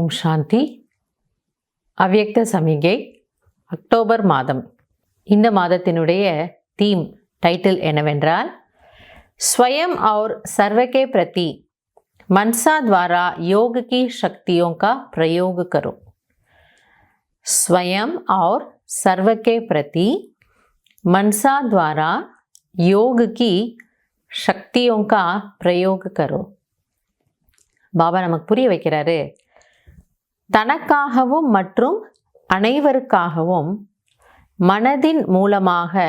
ஓம் சாந்தி. அவ்யக்த சமிகை அக்டோபர் மாதம். இந்த மாதத்தினுடைய தீம் டைட்டில் என்னவென்றால் स्वयं और सर्व के प्रति मनसा द्वारा योग की शक्तियों का प्रयोग करो। स्वयं और सर्व के प्रति मनसा द्वारा योग की शक्तियों का प्रयोग करो. பாபா நமக்கு புரிய வைக்கிறாரு, தனக்காகவும் மற்றும் அனைவருக்காகவும் மனதின் மூலமாக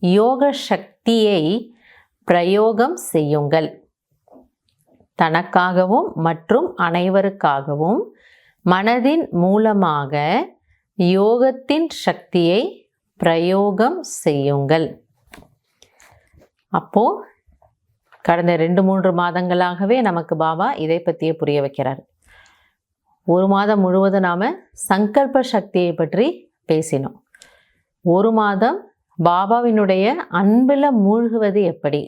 யோக சக்தியை பிரயோகம் செய்யுங்கள். தனக்காகவும் மற்றும் அனைவருக்காகவும் மனதின் மூலமாக யோகத்தின் சக்தியை பிரயோகம் செய்யுங்கள். அப்போ கடந்த 2-3 மாதங்களாகவே நமக்கு பாபா இதை பற்றியே புரிய வைக்கிறார். ஒரு மாதம் முழுவதும் நாம் சங்கல்ப சக்தியை பற்றி பேசினோம். ஒரு மாதம் பாபாவினுடைய அன்பில் மூழ்குவது எப்படி.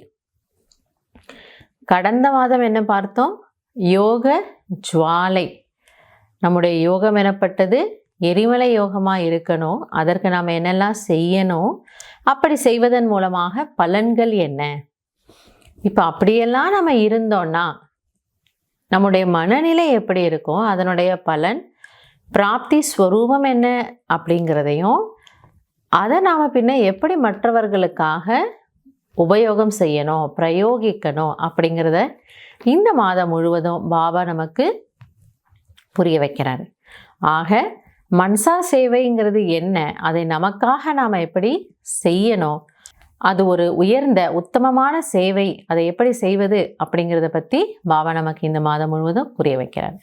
கடந்த மாதம் என்ன பார்த்தோம்? யோக ஜுவாலை. நம்முடைய யோகம் எனப்பட்டது எரிமலை யோகமாக இருக்கணும். அதற்கு நாம் என்னெல்லாம் செய்யணும், அப்படி செய்வதன் மூலமாக பலன்கள் என்ன. இப்போ அப்படியெல்லாம் நம்ம இருந்தோன்னா நம்முடைய மனநிலை எப்படி இருக்கும், அதனுடைய பலன் பிராப்தி ஸ்வரூபம் என்ன அப்படிங்கிறதையும், அதை நாம் பின்ன எப்படி மற்றவர்களுக்காக உபயோகம் செய்யணும், பிரயோகிக்கணும் அப்படிங்கிறத இந்த மாதம் முழுவதும் பாபா நமக்கு புரிய வைக்கிறார். ஆக மன்சா சேவைங்கிறது என்ன, அதை நமக்காக நாம் எப்படி செய்யணும், அது ஒரு உயர்ந்த உத்தமமான சேவை, அதை எப்படி செய்வது அப்படிங்கிறத பற்றி பாபா நமக்கு இந்த மாதம் முழுவதும் புரிய வைக்கிறார்.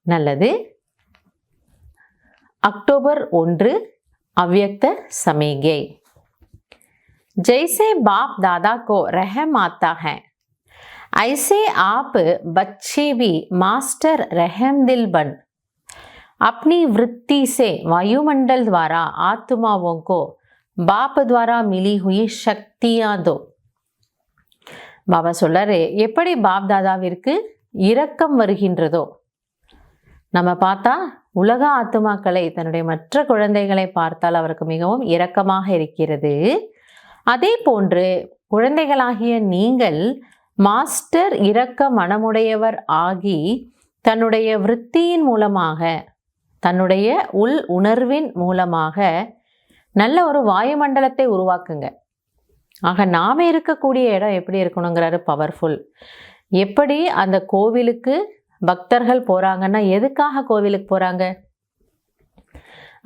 நல்லது. अक्टूबर 1 अव्यक्त समीगे. जैसे बाप दादा को रहम आता है, ऐसे आप बच्चे भी मास्टर रहम दिल बन अपनी वृत्ति से वायुमंडल द्वारा आत्माओं को बाप द्वारा मिली हुई शक्तियां दो. பாபா சொல்றாரு, எப்படி பாப் தாதாவிற்கு இரக்கம் வருகின்றதோ, நம்ம பார்த்தா உலக ஆத்துமாக்களை, தன்னுடைய மற்ற குழந்தைகளை பார்த்தால் அவருக்கு மிகவும் இரக்கமாக இருக்கிறது. அதே போன்று குழந்தைகளாகிய நீங்கள் மாஸ்டர் இரக்க மனமுடையவர் ஆகி தன்னுடைய விருத்தியின் மூலமாக, தன்னுடைய உள் உணர்வின் மூலமாக நல்ல ஒரு வாயுமண்டலத்தை உருவாக்குங்க. ஆக நாம் இருக்கக்கூடிய இடம் எப்படி இருக்கணுங்கிறாரு, பவர்ஃபுல். எப்படி அந்த கோவிலுக்கு பக்தர்கள் போகிறாங்கன்னா எதுக்காக கோவிலுக்கு போகிறாங்க?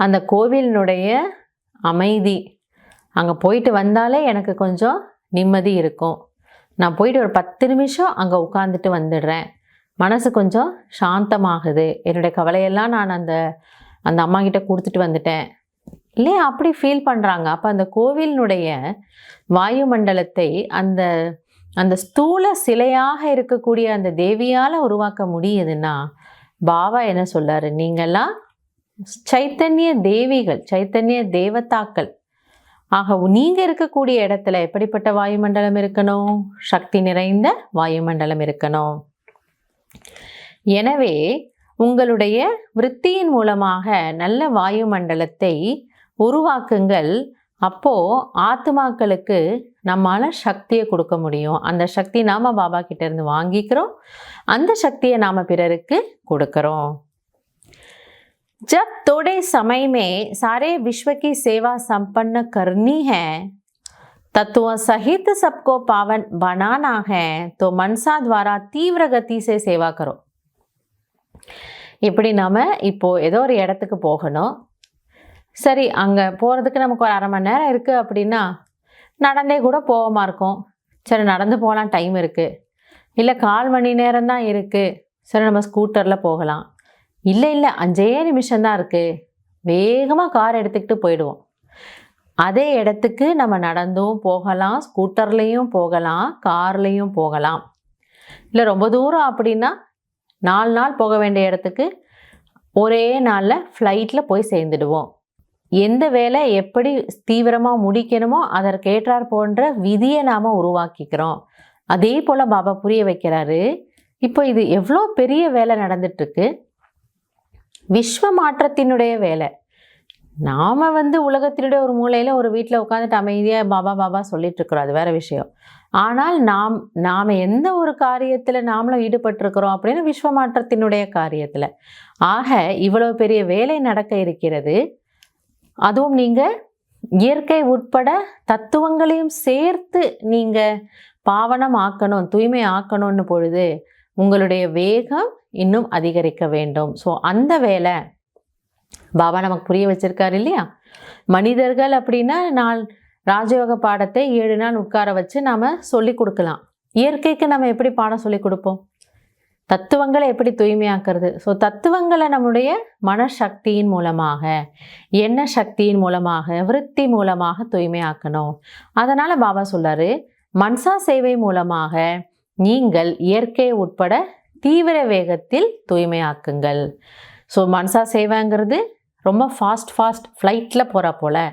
அந்த கோவிலினுடைய அமைதி, அங்கே போயிட்டு வந்தாலே எனக்கு கொஞ்சம் நிம்மதி இருக்கும். நான் போயிட்டு ஒரு 10 நிமிஷம் அங்கே உட்காந்துட்டு வந்துடுறேன், மனசு கொஞ்சம் சாந்தமாகுது, என்னுடைய கவலையெல்லாம் நான் அந்த அம்மா கிட்ட கொடுத்துட்டு வந்துட்டேன் இல்லையா, அப்படி ஃபீல் பண்ணுறாங்க. அப்போ அந்த கோவிலினுடைய வாயுமண்டலத்தை அந்த அந்த ஸ்தூல சிலையாக இருக்கக்கூடிய அந்த தேவியால் உருவாக்க முடியுதுன்னா, பாபா என்ன சொல்றாரு, நீங்கள்லாம் சைத்தன்ய தேவிகள், சைத்தன்ய தேவதாக்கள். ஆக நீங்கள் இருக்கக்கூடிய இடத்துல எப்படிப்பட்ட வாயுமண்டலம் இருக்கணும்? சக்தி நிறைந்த வாயுமண்டலம் இருக்கணும். எனவே உங்களுடைய விருத்தியின் மூலமாக நல்ல வாயுமண்டலத்தை உருவாக்குங்கள். அப்போ ஆத்மாக்களுக்கு நம்மால சக்தியை கொடுக்க முடியும். அந்த சக்தி நாம பாபா கிட்ட இருந்து வாங்கிக்கிறோம், அந்த சக்தியை நாம பிறருக்கு கொடுக்கிறோம். जब थोड़े समय में सारे विश्व की सेवा संपन्न करनी है, तत्व सहित सबको पावन बनाना है, तो मनसा द्वारा तीव्र गति से सेवा करो. இப்படி நாம இப்போ ஏதோ ஒரு இடத்துக்கு போகணும். சரி, அங்கே போகிறதுக்கு நமக்கு ஒரு 1/2 மணி நேரம் இருக்குது அப்படின்னா நடந்தே கூட போகாமல் இருக்கும். சரி, நடந்து போகலாம், டைம் இருக்குது. இல்லை 1/4 மணி நேரம் தான் இருக்குது, சரி நம்ம ஸ்கூட்டரில் போகலாம். இல்லை 5 நிமிஷம்தான் இருக்குது, வேகமாக கார் எடுத்துக்கிட்டு போயிடுவோம். அதே இடத்துக்கு நம்ம நடந்தும் போகலாம், ஸ்கூட்டர்லேயும் போகலாம், கார்லேயும் போகலாம். இல்லை ரொம்ப தூரம் அப்படின்னா 4 நாள் போக வேண்டிய இடத்துக்கு ஒரே நாளில் ஃப்ளைட்டில் போய் சேர்ந்துடுவோம். எந்த வேலை எப்படி தீவிரமாக முடிக்கணுமோ அதற்கேற்றார் போன்ற விதியை நாம் உருவாக்கிக்கிறோம். அதே போல் பாபா புரிய வைக்கிறாரு, இப்போ இது எவ்வளோ பெரிய வேலை நடந்துட்டுருக்கு, விஸ்வ மாற்றத்தினுடைய வேலை. நாம் உலகத்தினுடைய ஒரு மூலையில் ஒரு வீட்டில் உட்காந்துட்டு அமைதியாக பாபா பாபா சொல்லிட்டு இருக்கிறோம், அது வேற விஷயம். ஆனால் நாம் எந்த ஒரு காரியத்தில் நாமளும் ஈடுபட்டிருக்கிறோம் அப்படின்னா விஸ்வ மாற்றத்தினுடைய காரியத்தில். ஆக இவ்வளோ பெரிய வேலை நடக்க இருக்கிறது. அதுவும் நீங்கள் இயற்கை உட்பட தத்துவங்களையும் சேர்த்து நீங்கள் பாவனம் ஆக்கணும், தூய்மை ஆக்கணும்னு பொழுது உங்களுடைய வேகம் இன்னும் அதிகரிக்க வேண்டும். ஸோ அந்த வேலை பாபா நமக்கு புரிய வச்சிருக்காரு இல்லையா. மனிதர்கள் அப்படின்னா ராஜயோக பாடத்தை 7 நாள் உட்கார வச்சு நாம் சொல்லி கொடுக்கலாம். இயற்கைக்கு நம்ம எப்படி பாடம் சொல்லி கொடுப்போம்? தத்துவங்களை எப்படி தூய்மையாக்குறது? ஸோ தத்துவங்களை நம்முடைய மனசக்தியின் மூலமாக, எண்ண சக்தியின் மூலமாக, விருத்தி மூலமாக தூய்மையாக்கணும். அதனால் பாபா சொல்றாரு, மன்சா சேவை மூலமாக நீங்கள் இயற்கை உட்பட தீவிர வேகத்தில் தூய்மையாக்குங்கள். ஸோ மன்சா சேவைங்கிறது ரொம்ப ஃபாஸ்ட் ஃப்ளைட்டில் போகிற போல்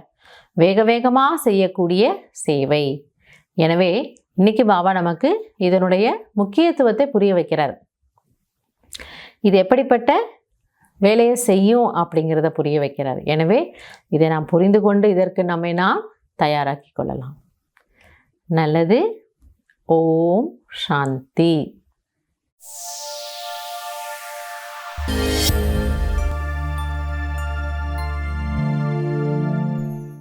வேக வேகமாக செய்யக்கூடிய சேவை. எனவே இன்னைக்கு பாபா நமக்கு இதனுடைய முக்கியத்துவத்தை புரிய வைக்கிறார். இது எப்படிப்பட்ட வேலையை செய்யும் அப்படிங்கிறத புரிய வைக்கிறார். எனவே இதை நாம் புரிந்து கொண்டு இதற்கு நாம் தயாராக்கி கொள்ளலாம். நல்லது. ஓம் சாந்தி.